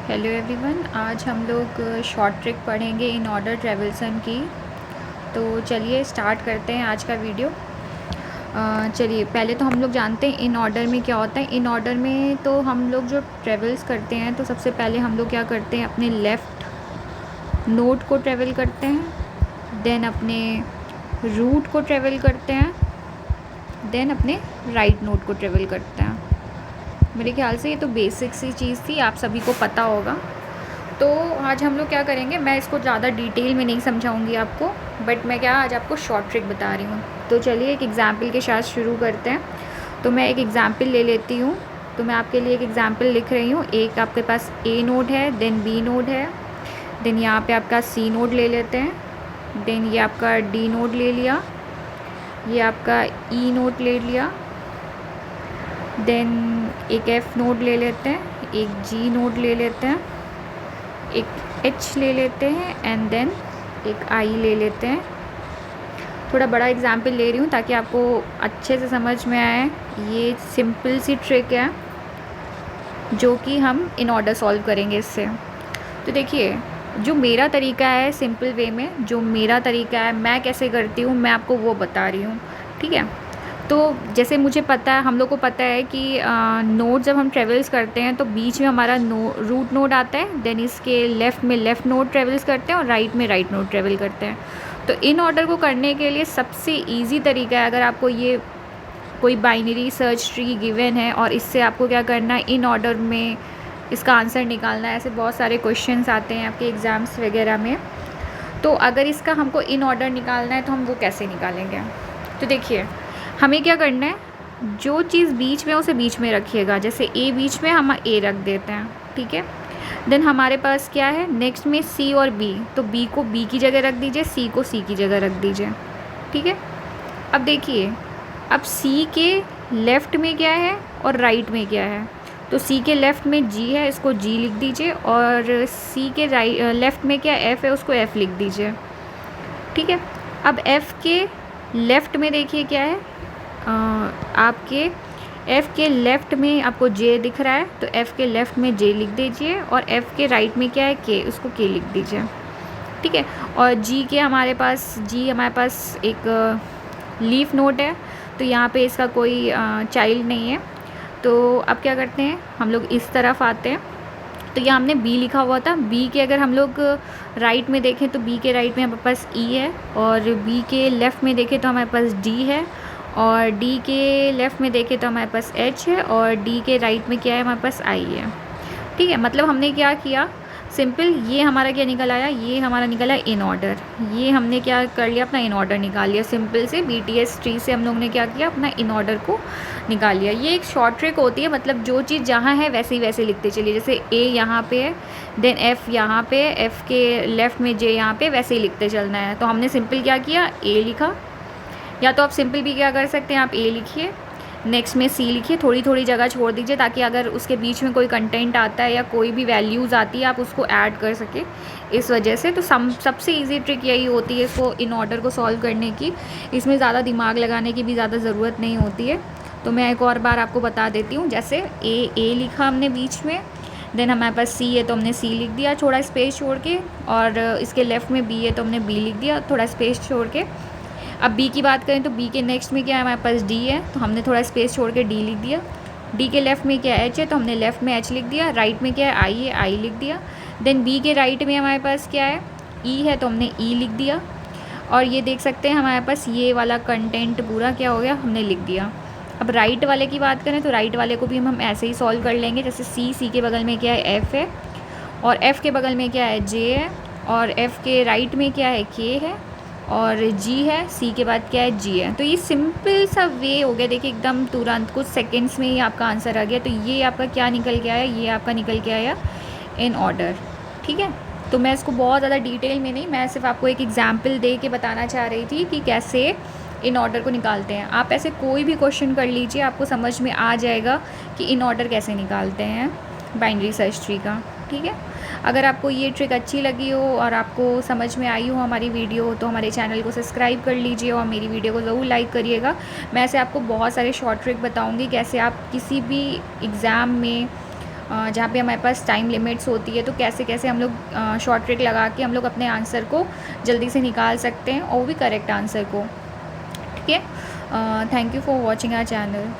Hello everyone, आज हम लोग शॉर्ट ट्रिक पढ़ेंगे इन ऑर्डर ट्रेवल्सन की। तो चलिए स्टार्ट करते हैं आज का वीडियो। चलिए पहले तो हम लोग जानते हैं इन ऑर्डर में क्या होता है। इन ऑर्डर में तो हम लोग जो ट्रेवल्स करते हैं तो सबसे पहले हम लोग क्या करते हैं, अपने लेफ़्ट नोड को ट्रेवल करते हैं, देन अपने रूट को ट्रेवल करते हैं, देन अपने राइट नोड को ट्रेवल करते हैं। मेरे ख्याल से ये तो बेसिक सी चीज़ थी, आप सभी को पता होगा। तो आज हम लोग क्या करेंगे, मैं इसको ज़्यादा डिटेल में नहीं समझाऊंगी आपको, बट मैं क्या आज आपको शॉर्ट ट्रिक बता रही हूँ। तो चलिए एक एग्ज़ाम्पल के साथ शुरू करते हैं। तो मैं एक एग्ज़ाम्पल ले लेती हूँ। तो मैं आपके लिए एक एग्ज़ाम्पल लिख रही हूँ। एक आपके पास ए नोड है, देन बी नोड है, देन यहाँ पे आपका सी नोड ले लेते हैं, देन ये आपका डी नोड ले लिया, ये आपका ई नोड ले लिया, देन एक एफ़ नोड ले लेते हैं, एक जी नोड ले लेते हैं, एक एच ले लेते हैं, एंड देन एक आई ले लेते हैं। थोड़ा बड़ा एग्जाम्पल ले रही हूँ ताकि आपको अच्छे से समझ में आए। ये सिंपल सी ट्रिक है जो कि हम इन ऑर्डर सॉल्व करेंगे इससे। तो देखिए, जो मेरा तरीका है सिंपल वे में, जो मेरा तरीका है मैं कैसे करती हूँ मैं आपको वो बता रही हूँ, ठीक है। तो जैसे मुझे पता है, हम लोग को पता है कि नोड जब हम ट्रेवल्स करते हैं तो बीच में हमारा रूट नोड आता है, देन इसके लेफ़्ट में लेफ़्ट नोड ट्रेवल्स करते हैं और राइट में राइट नोड ट्रेवल करते हैं। तो इन ऑर्डर को करने के लिए सबसे इजी तरीका है, अगर आपको ये कोई बाइनरी सर्च ट्री गिवन है और इससे आपको क्या करना है, इन ऑर्डर में इसका आंसर निकालना है। ऐसे बहुत सारे क्वेश्चंस आते हैं आपके एग्ज़ाम्स वगैरह में। तो अगर इसका हमको इन ऑर्डर निकालना है तो हम वो कैसे निकालेंगे। तो देखिए, हमें क्या करना है, जो चीज़ बीच में उसे बीच में रखिएगा। जैसे ए बीच में हम ए रख देते हैं, ठीक है। देन हमारे पास क्या है नेक्स्ट में सी और बी, तो बी को बी की जगह रख दीजिए, सी को सी की जगह रख दीजिए, ठीक है। अब देखिए, अब सी के लेफ़्ट में क्या है और राइट में क्या है। तो सी के लेफ़्ट में जी है, इसको जी लिख दीजिए, और सी के लेफ़्ट में क्या एफ़ है, उसको एफ़ लिख दीजिए, ठीक है। अब एफ़ के लेफ़्ट में देखिए क्या है, आपके एफ़ के लेफ़्ट में आपको जे दिख रहा है, तो एफ़ के लेफ़्ट में जे लिख दीजिए, और एफ़ के राइट में क्या है के, उसको के लिख दीजिए, ठीक है। और जी हमारे पास एक लीफ नोड है, तो यहाँ पे इसका कोई चाइल्ड नहीं है। तो अब क्या करते हैं, हम लोग इस तरफ आते हैं। तो यहाँ हमने बी लिखा हुआ था, बी के अगर हम लोग राइट में देखें तो बी के राइट में हमारे पास ई है, और बी के लेफ़्ट में देखें तो हमारे पास डी है, और डी के लेफ़्ट में देखें तो हमारे पास एच है, और डी के राइट में क्या है, हमारे पास आई है, ठीक है। मतलब हमने क्या किया, सिंपल, ये हमारा क्या निकल आया, ये हमारा निकला इन ऑर्डर। ये हमने क्या कर लिया, अपना इन ऑर्डर निकाल लिया। सिंपल से BTS ट्री से हम लोग ने क्या किया, अपना इन ऑर्डर को निकाल लिया। ये एक शॉर्ट ट्रिक होती है, मतलब जो चीज़ जहाँ है वैसे ही वैसे लिखते चलिए। जैसे ए यहाँ पे है, देन एफ़ यहाँ पे, एफ़ के लेफ़्ट में जे यहाँ पे, वैसे ही लिखते चलना है। तो हमने सिंपल क्या किया, ए लिखा, या तो आप सिंपल भी क्या कर सकते हैं, आप ए लिखिए, नेक्स्ट में सी लिखिए, थोड़ी थोड़ी जगह छोड़ दीजिए ताकि अगर उसके बीच में कोई कंटेंट आता है या कोई भी वैल्यूज़ आती है आप उसको ऐड कर सकें, इस वजह से। तो सबसे इजी ट्रिक यही होती है इसको इन ऑर्डर को सॉल्व करने की। इसमें ज़्यादा दिमाग लगाने की भी ज़्यादा ज़रूरत नहीं होती है। तो मैं एक और बार आपको बता देती हूँ। जैसे ए लिखा हमने बीच में, देन हमारे पास सी है तो हमने सी लिख दिया थोड़ा स्पेस छोड़ के, और इसके लेफ़्ट में बी है तो हमने बी लिख दिया थोड़ा स्पेस छोड़ के। अब बी की बात करें तो बी के नेक्स्ट में क्या है, हमारे पास डी है, तो हमने थोड़ा स्पेस छोड़ के डी लिख दिया। डी के लेफ़्ट में क्या है, एच है, तो हमने लेफ़्ट में एच लिख दिया। राइट में क्या है, आई है, आई लिख दिया। देन बी के राइट में हमारे पास क्या है, ई है, तो हमने ई लिख दिया। और ये देख सकते हैं हमारे पास ये वाला कंटेंट पूरा क्या हो गया, हमने लिख दिया। अब राइट वाले की बात करें तो राइट वाले को भी हम ऐसे ही सॉल्व कर लेंगे। जैसे सी के बगल में क्या है, एफ़ है, और एफ़ के बगल में क्या है, जे है, और एफ़ के राइट में क्या है, के है, और जी है, सी के बाद क्या है, जी है। तो ये सिंपल सा वे हो गया, देखिए एकदम तुरंत कुछ सेकंड्स में ही आपका आंसर आ गया। तो ये आपका क्या निकल के आया, ये आपका निकल के आया इन ऑर्डर, ठीक है। तो मैं इसको बहुत ज़्यादा डिटेल में नहीं, मैं सिर्फ आपको एक एग्जांपल दे के बताना चाह रही थी कि कैसे इन ऑर्डर को निकालते हैं। आप ऐसे कोई भी क्वेश्चन कर लीजिए, आपको समझ में आ जाएगा कि इन ऑर्डर कैसे निकालते हैं बाइनरी सर्च ट्री का, ठीक है। अगर आपको ये ट्रिक अच्छी लगी हो और आपको समझ में आई हो हमारी वीडियो, तो हमारे चैनल को सब्सक्राइब कर लीजिए और मेरी वीडियो को ज़रूर लाइक करिएगा। मैं ऐसे आपको बहुत सारे शॉर्ट ट्रिक बताऊंगी कैसे आप किसी भी एग्ज़ाम में जहाँ पे हमारे पास टाइम लिमिट्स होती है, तो कैसे कैसे हम लोग शॉर्ट ट्रिक लगा के हम लोग अपने आंसर को जल्दी से निकाल सकते हैं, और वो भी करेक्ट आंसर को। ठीक है, thank you for watching our channel.